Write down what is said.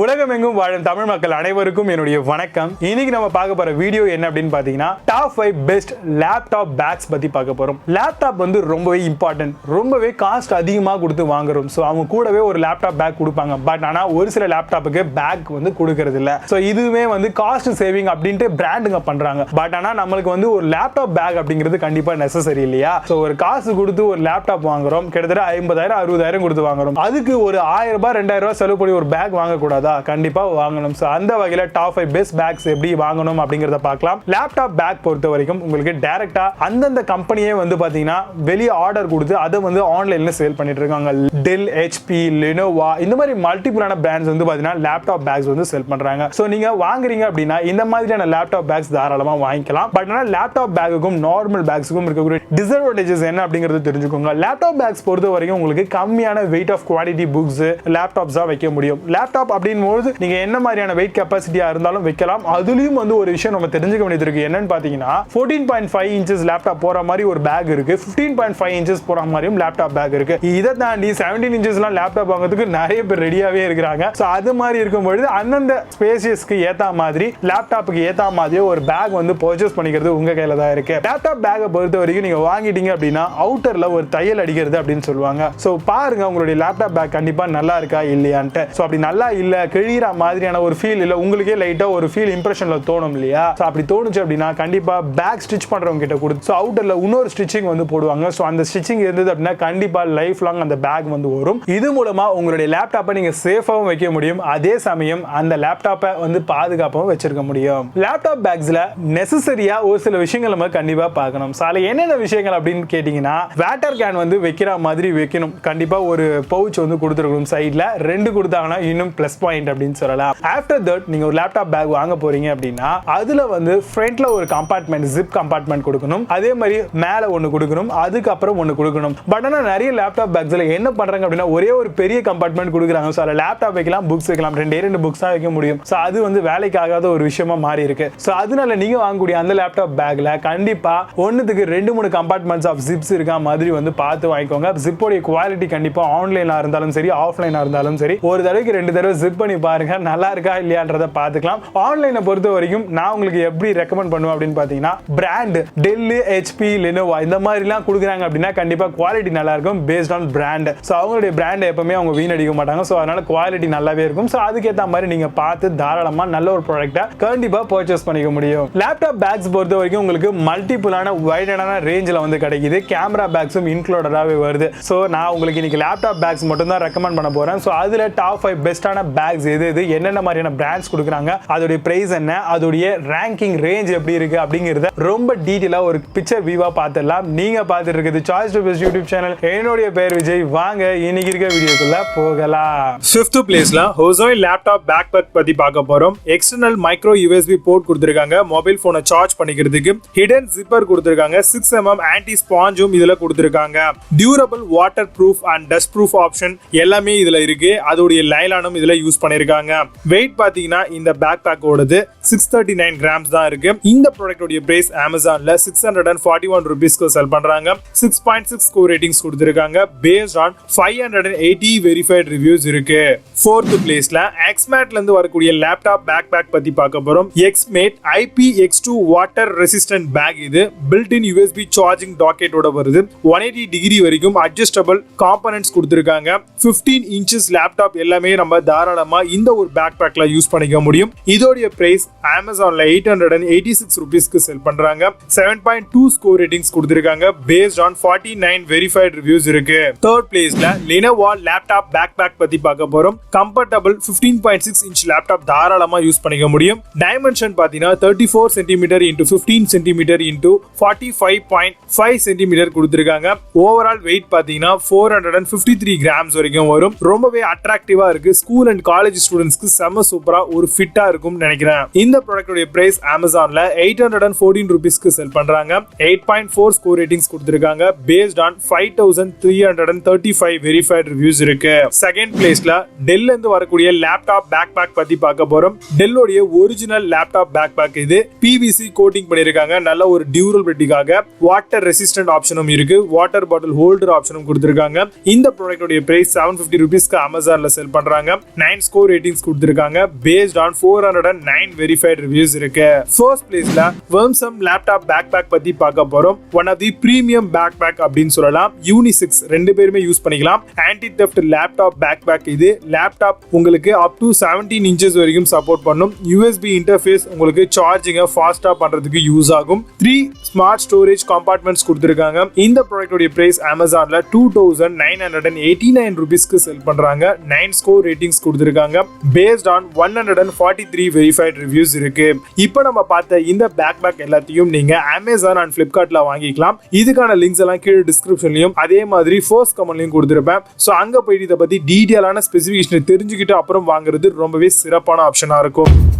உலகமெங்கும் வாழும் தமிழ் மக்கள் அனைவருக்கும் என்னுடைய வணக்கம். இன்னைக்கு நம்ம பார்க்க போற வீடியோ என்ன அப்படின்னு பாத்தீங்கன்னா டாப் 5 பெஸ்ட் லேப்டாப் பேக்ஸ் பத்தி பார்க்க போறோம். லேப்டாப் வந்து ரொம்பவே இம்பார்ட்டன்ட், ரொம்பவே காஸ்ட் அதிகமா கொடுத்து வாங்குறோம். சோ அவங்க கூடவே ஒரு லேப்டாப் பேக் கொடுப்பாங்க. பட் ஆனா ஒரு சில லேப்டாப்புக்கு பேக் வந்து கொடுக்கறது இல்ல. சோ இதுவே வந்து காஸ்ட் சேவிங் அப்படின்ட்டு பிராண்டுங்க பண்றாங்க. பட் ஆனா நம்மளுக்கு வந்து ஒரு லேப்டாப் பேக் அப்படிங்கிறது கண்டிப்பா நெசசரி இல்லையா? சோ ஒரு காசு கொடுத்து ஒரு லேப்டாப் வாங்குறோம், கிட்டத்தட்ட 50,000 60,000 கொடுத்து வாங்குறோம். அதுக்கு ஒரு 1000 ரூபாய் 2000 ரூபாய் செலவு பண்ணி ஒரு பேக் வாங்க கூடாது? கண்டிப்பா வாங்கணும். சோ அந்த வகையில டாப் 5 பெஸ்ட் பேக்ஸ் எப்படி வாங்கணும் அப்படிங்கறத பார்க்கலாம். லேப்டாப் பேக் பொறுத்த வரைக்கும் உங்களுக்கு டைரக்டா அந்தந்த கம்பெனியே வந்து பாத்தீங்கன்னா வெளிய ஆர்டர் கொடுத்து அதை வந்து ஆன்லைன்ல சேல் பண்ணிட்டு இருக்காங்க. Dell, HP, Lenovo இந்த மாதிரி மல்டிபிளான பிராண்ட்ஸ் வந்து பாத்தீங்கன்னா லேப்டாப் பேக்ஸ் வந்து சேல் பண்றாங்க. சோ நீங்க வாங்குறீங்க அப்படின்னா இந்த மாதிரியான லேப்டாப் பேக்ஸ் தாராளமா வாங்கிக்கலாம். பட் ஆனா லேப்டாப் பேக்குக்கும் நார்மல் பேக்ஸுக்கும் இருக்கக்கூடிய டிஸ்அட்வான்டேஜஸ் என்ன அப்படிங்கறது தெரிஞ்சுக்கோங்க. லேப்டாப் பேக்ஸ் பொறுத்த வரைக்கும் உங்களுக்கு கம்மியான weight of quality books laptops தான் வைக்க முடியும். லேப்டாப் அப்படின்போது நீங்க என்ன மாதிரியான வெயிட் கெபாசிட்டியா இருந்தாலும் வைக்கலாம். அதுலயும் வந்து ஒரு விஷயம் நம்ம தெரிஞ்சுக்க வேண்டியது இருக்கு. என்னன்னு பாத்தீங்கன்னா 14.5 இன்ச்சஸ் லேப்டாப் போற மாதிரி ஒரு பேக் இருக்கு, 15.5 இன்ச்சஸ் போற மாதிரியும் லேப்டாப் பேக் இருக்கு. இதை தாண்டி 17 இன்ச்சஸ்லாம் லேப்டாப் வாங்குறதுக்கு நிறைய பேர் ரெடியாவே இருக்காங்க. சோ அது மாதிரி இருக்கும்போது அந்தந்த ஸ்பேசியஸ்க்கு ஏத்த மாதிரி லேப்டாப்புக்கு ஏத்த மாதிரி ஒரு பேக் வந்து பர்ச்சேஸ் பண்ணிக்கிறது உங்க கையில தான் இருக்கு. லேப்டாப் பேக்கை பொறுத்த வரைக்கும் நீங்க வாங்கிட்டீங்க அப்படின்னா அவுட்டர்ல ஒரு தையல் அடிக்கிறது அப்படின்னு சொல்லுவாங்க. சோ பாருங்க உங்களுடைய லேப்டாப் பேக் கண்டிப்பா நல்லா இருக்கா இல்லையான்ட்டு. சோ அப்படி நல்லா இல்ல கிழிற மாதிரியான ஒரு ஃபீல் இல்ல, உங்களுக்கே லைட்டா ஒரு ஃபீல் இம்ப்ரெஷன்ல தோணும் இல்லையா? சோ அப்படி தோணுச்சு அப்படின்னா கண்டிப்பா பேக் ஸ்டிச் பண்றவங்க கிட்ட கொடுத்து அவுட்டர்ல இன்னொரு ஸ்டிச்சிங் வந்து போடுவாங்க. சோ அந்த ஸ்டிச்சிங் இருந்தது அப்படின்னா கண்டிப்பா லைஃப் லாங் அந்த பேக் வந்து வரும். இது மூலமா உங்களுடைய லேப்டாப்பை நீங்க சேஃபாவும் வைக்க முடியும், அதே சமயம் அந்த லேப்டாப்பை வந்து பாதுகாப்பாகவும் வச்சிருக்க முடியும். லேப்டாப் பேக்ஸ்ல நெசசரியா ஒரு சில விஷயங்கள் நம்ம கண்டிப்பா பார்க்கணும். சாலை என்னென்ன விஷயங்கள் அப்படின்னு கேட்டீங்கன்னா வாட்டர் கேன் வந்து வைக்கிற மாதிரி வைக்கணும். கண்டிப்பா ஒரு பவுச் வந்து கொடுத்துருக்கணும். சைட்ல 2 கொடுத்தாங்கன்னா இன்னும் பிளஸ் பாயிண்ட் அப்படின்னு சொல்லலாம். ஆஃப்டர் தட் நீங்க ஒரு லேப்டாப் பேக் வாங்க போறீங்க அப்படின்னா அதுல வந்து ஃப்ரண்ட்ல ஒரு கம்பார்ட்மெண்ட் ஜிப் கம்பார்ட்மெண்ட் கொடுக்கணும், அதே மாதிரி மேல ஒன்னு கொடுக்கணும், அதுக்கப்புறம் ஒன்னு கொடுக்கணும். பட் ஆனா நிறைய லேப்டாப் பேக்ஸ்ல என்ன பண்றாங்க அப்படின்னா ஒரே ஒரு பெரிய கம்பார்ட்மெண்ட் கொடுக்குறாங்க. சோ லேப்டாப் வைக்கலாம், புக்ஸ் வைக்கலாம், 2 புக்ஸ் தான் வைக்க முடியும். சோ அது வந்து வேலைக்கு ஆகாத ஒரு விஷயமா மாறி இருக்கு. சோ அதனால நீங்க வாங்கக்கூடிய அந்த லேப்டாப் பேக்ல கண்டிப்பா ஒண்ணுத்துக்கு 2-3 கம்பார்ட்மெண்ட்ஸ் ஆஃப் ஜிப்ஸ் இருக்கா மாதிரி வந்து பார்த்து வாங்கிக்கோங்க. ஜிப்போட குவாலிட்டி கண்டிப்பா ஆன்லைனா இருந்தாலும் சரி ஆஃப்லைனா இருந்தாலும் சரி ஒரு தடவைக்கு 2 தடவை ஜிப் பண்ணி பாருங்க, நல்லா இருக்கா இல்லையான்றத பாத்துக்கலாம். ஆன்லைனை பொறுத்த வரைக்கும் நான் உங்களுக்கு எப்படி ரெக்கமெண்ட் பண்ணுவேன் அப்படின்னு பாத்தீங்கன்னா பிராண்ட் Dell, HP, Lenovo இந்த மாதிரி எல்லாம் கொடுக்குறாங்க அப்படின்னா கண்டிப்பா குவாலிட்டி நல்லா இருக்கும் பேஸ்ட் ஆன் பிராண்ட். சோ அவங்களுடைய பிராண்ட் எப்பவுமே அவங்க வீணடிக்க மாட்டாங்க. சோ அதனால குவாலிட்டி நல்லாவே இருக்கும். சோ அதுக்கேற்ற மாதிரி நீங்க பார்த்து தாராளமா நல்ல ஒரு ப்ராடக்ட்டை கண்டிப்பா பர்ச்சேஸ் பண்ணிக்க முடியும். லேப்டாப் பேக்ஸ் பொறுத்த வரைக்கும் உங்களுக்கு மல்டிபிளான வைடான ரேஞ்சில் வந்து கிடைக்குது. கேமரா பேக்ஸும் இன்க்ளூடடாகவே வருது. சோ நான் உங்களுக்கு இன்னைக்கு லேப்டாப் பேக்ஸ் மட்டும் தான் ரெக்கமெண்ட் பண்ண போறேன். சோ அதுல டாப் 5 பெஸ்டான பேக்ஸ் எது என்னென்ன மாதிரியான பிராண்ட்ஸ் கொடுக்குறாங்க, அதோட பிரைஸ் என்ன, அதோட ரேங்கிங் ரேஞ்ச் எப்படி இருக்கு அப்படிங்கறத ரொம்ப டீடைலா ஒரு பிக்சர் வியூவா பார்த்துடலாம். நீங்க பார்த்துட்டு இருக்குது choice to best YouTube channel. என்னுடைய பேர் விஜய். வாங்க இன்னைக்கு இருக்க வீடியோக்குள்ள போகலாம். 5th பிளேஸ்ல OZOY லேப்டாப் பேக்பேக் பத்தி பார்க்க போறோம். எக்ஸ்டர்னல் மைக்ரோ USB போர்ட் கொடுத்திருக்காங்க, மொபைல் போனை சார்ஜ் பண்ணிக்கிறதுக்கு ஹிடன் ஜிப்பர் கொடுத்திருக்காங்க, 6mm ஆன்டி ஸ்பாஞ்சும் இதுல கொடுத்திருக்காங்க, durable water proof and dust proof option எல்லாமே இதுல இருக்கு. அதோட லைலானும் இதுல யூஸ் பண்ணிருக்காங்க. வெயிட் பாத்தீங்கன்னா இந்த பேக் பேக்கோடது 639 கிராம்ஸ் தான் இருக்கு. இந்த ப்ராடக்ட்டோட பிரைஸ் Amazonல 641 ரூபீஸ்க்கு செல் பண்றாங்க. 6.6 ஸ்கோர் ரேட்டிங்ஸ் கொடுத்திருக்காங்க. பேஸ்ட் ஆன் 580 வெரிஃபைட் ரிவ்யூஸ் இருக்கு. 4th பிளேஸ்ல Xmate இருந்து வரக்கூடிய லேப்டாப் பேக் பேக் பத்தி பார்க்க போறோம். Xmate IPX2 water resistant bag. இது பில்ட் இன் USB சார்ஜிங் டாக்கெட்டோட வருது. 180 டிகிரி வரைக்கும் அட்ஜஸ்டபிள் காம்போனன்ட்ஸ் கொடுத்திருக்காங்க. 15 இன்ச்சஸ் லேப்டாப் எல்லாமே நம்ம தாராளமா இந்த ஒரு பேக் பேக்ல யூஸ் பண்ணிக்க முடியும். இதோட பிரைஸ் Amazonல 886 ரூபீஸ்க்கு செல் பண்றாங்க. 7.2 ஸ்கோர் ரேட்டிங்ஸ் கொடுத்திருக்காங்க. பேஸ்ட் ஆன் 49 வெரிஃபைட் ரிவ்யூஸ் இருக்கு. 3rd பிளேஸ்ல Lenovo லேப்டாப் பேக் பேக் பத்தி பார்க்க போறோம். கம்ஃபர்டபிள் 15.6 இன்ச் லேப்டாப் தாராளமா யூஸ் பண்ணிக்க முடியும். டைமென்ஷன் பாத்தீங்கன்னா 34 centimetre into 15 centimetre into 45.5 centimetre கொடுத்திருக்காங்க. ஓவரால் வெயிட் பாத்தீங்கன்னா 453 கிராம்ஸ் வரைக்கும் வரும். ரொம்பவே அட்ராக்டிவா இருக்கு. ஸ்கூல் அண்ட் காலேஜ் ஸ்டூடெண்ட்ஸ்க்கு செம சூப்பரா ஒரு ஃபிட்டா இருக்கும் நினைக்கிறேன். இந்த ப்ராடக்ட்டோட பிரைஸ் Amazonல 814 ரூபீஸ்க்கு செல் பண்றாங்க. 8.4 ஸ்கோர் ரேட்டிங்ஸ் கொடுத்திருக்காங்க. பேஸ்ட் ஆன் 5335 வெரிஃபைட் ரிவ்யூஸ் இருக்கு. 2nd பிளேஸ்ல Dell இருந்து வரக்கூடிய லேப்டாப் பேக் பேக் பத்தி பார்க்க போறோம். Dell உடைய ஒரிஜினல் லேப்டாப் பேக் பேக் இது. PVC கோட்டிங் பண்ணிருக்காங்க. நல்ல ஒரு டியூரபிலிட்டிக்காக வாட்டர் ரெசிஸ்டன்ட் ஆப்ஷனும் இருக்கு. வாட்டர் பாட்டில் ஹோல்டர் ஆப்ஷனும் கொடுத்திருக்காங்க. இந்த ப்ராடக்ட்டோட பிரைஸ் 750 ரூபீஸ்க்கு Amazonல செல் பண்றாங்க. 9 ஸ்கோர் ரேட்டிங்ஸ் கொடுத்திருக்காங்க based on 409 வெரிஃபைட் ரிவ்யூஸ் இருக்கு. ஃபர்ஸ்ட் பிளேஸ்ல Vamsum லேப்டாப் பேக் பத்தி பார்க்க போறோம். One of the premium bag அப்படின்னு சொல்லலாம். யூனிசெக்ஸ் ரெண்டு பேருமே யூஸ் பண்ணிக்கலாம். ஆன்டி தெஃப்ட் லேப்டாப் பேக் இது. லேப்டாப் உங்களுக்கு அப் டு 17 இன்ச்சஸ் வரைக்கும் சப்போர்ட் பண்ணும். USB இன்டர்ஃபேஸ் உங்களுக்கு சார்ஜிங்க ஃபாஸ்டா பண்றதுக்கு யூஸ் ஆகும். 3 ஸ்மார்ட் ஸ்டோரேஜ் கம்பார்ட்மெண்ட்ஸ் கொடுத்திருக்காங்க. இந்த ப்ராடக்ட்டோட பிரைஸ் Amazonல 2989 ரூபீஸ்க்கு செல் பண்றாங்க. 9 ஸ்கோர் ரேட்டிங்ஸ் கொடுத்திருக்காங்க. based on 143 வெரிஃபைட் ரிவ்யூஸ் இருக்கு. இப்போ நம்ம பார்த்த இந்த பேக் எல்லாத்தையும் நீங்க Amazon and Flipkartல வாங்கிக்கலாம். இதுக்கான லிங்க்ஸ் எல்லாம் கீழே டிஸ்கிரிப்ஷன்லயும் அதே மாதிரி ஃபர்ஸ்ட் கமெண்ட்லயும் கொடுத்திருப்பேன். சோ அங்க போயிட்டு இத பத்தி டீடைலான ஸ்பெசிஃபிகேஷனை தெரிஞ்சுக்கிட்டு அப்புறம் வாங்குறது ரொம்பவே சிறப்பான ஆப்ஷனா இருக்கும்.